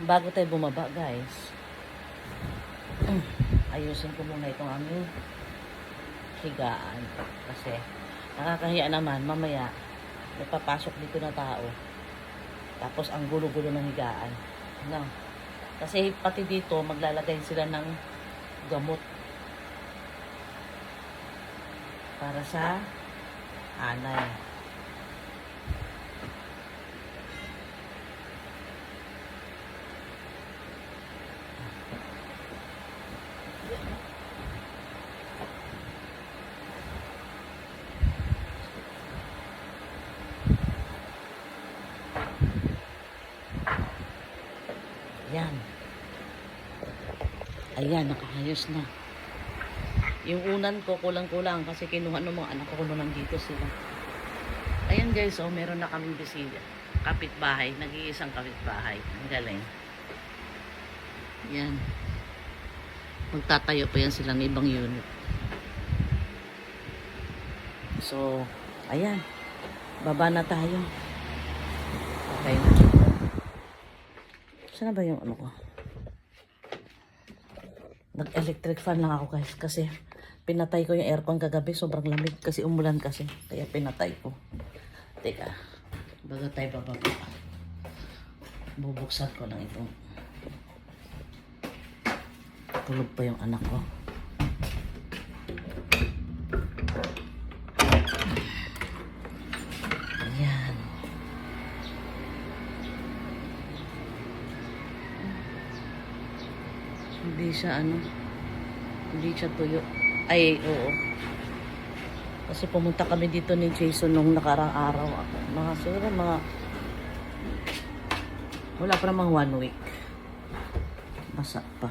Bago tayo bumaba, guys, ayusin ko muna itong aming higaan. Kasi, nakakahiya naman, mamaya, may papasok dito na tao. Tapos, ang gulo-gulo ng higaan. No? Kasi, pati dito, maglalagay sila ng gamot. Para sa anay. Ayan. Ayan, nakahayos na. Yung unan ko, kulang-kulang kasi kinuha ng mga anak ko kung nandito sila. Ayan guys, oh, meron na kaming bisita. Kapitbahay, nag-iisang kapitbahay. Ang galing. Yan. Magtatayo pa yan sila ng ibang unit. So, ayan. Baba na tayo. Okay na. Saan ba yung ano ko? Nag-electric fan lang ako guys kasi pinatay ko yung aircon kagabi. Sobrang lamig kasi umulan kasi. Kaya pinatay ko. Teka. Bago tayo bababa. Bubuksan ko lang ito. Tulog pa yung anak ko. Ayan. Hindi siya ano. Hindi siya tuyo. Ay, oo. Kasi pumunta kami dito ni Jason nung nakarang araw. Mga siguro mga wala pa namang 1 week. Basa pa.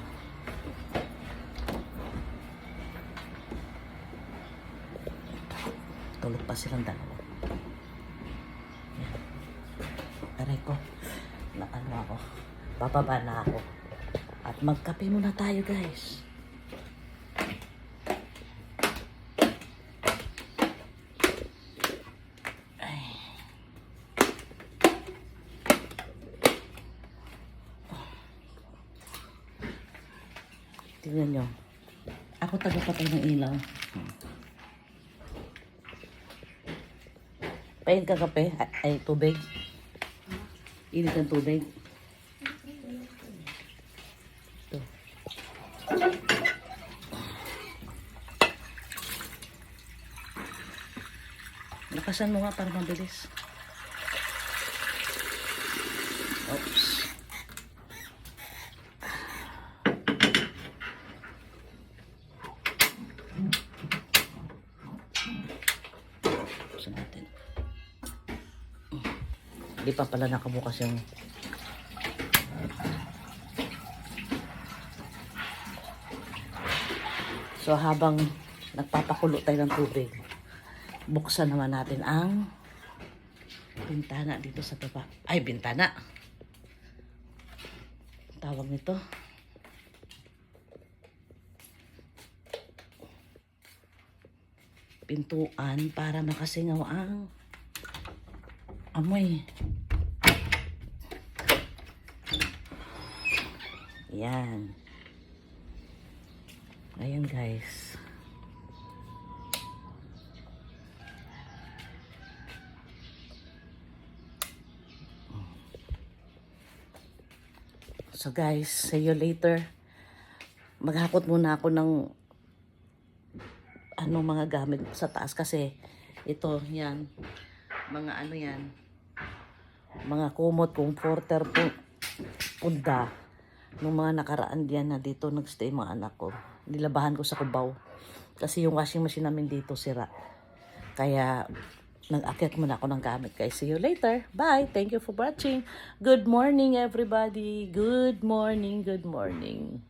Tulog pa silang dalawa. Yan. Aray ko. Nakano ako. Bababa na ako. At magkape muna tayo guys. Tingnan nyo. Ako tagapatay ng ilaw. Pain ka kape? Ay, tubig? Init ng tubig? Ito. Lakasan mo nga para mabilis. Oops. Natin. Hindi pa pala nakabukas yung so habang nagpapakulo tayo ng tubig, buksan naman natin ang bintana dito sa baba. Ay, bintana tawag nito. Pintuan para makasingaw ang amoy. Yan. Ayan guys. So guys, see you later. Maghakot muna ako ng mga gamit sa taas kasi ito, yan, mga ano yan, mga kumot, comforter, punda nung mga nakaraan diyan na dito nagstay mga anak ko. Nilabahan ko sa Cubao kasi yung washing machine namin dito sira, kaya nag-akyat muna ako ng gamit guys. See you later, bye, thank you for watching. Good morning everybody, good morning, good morning.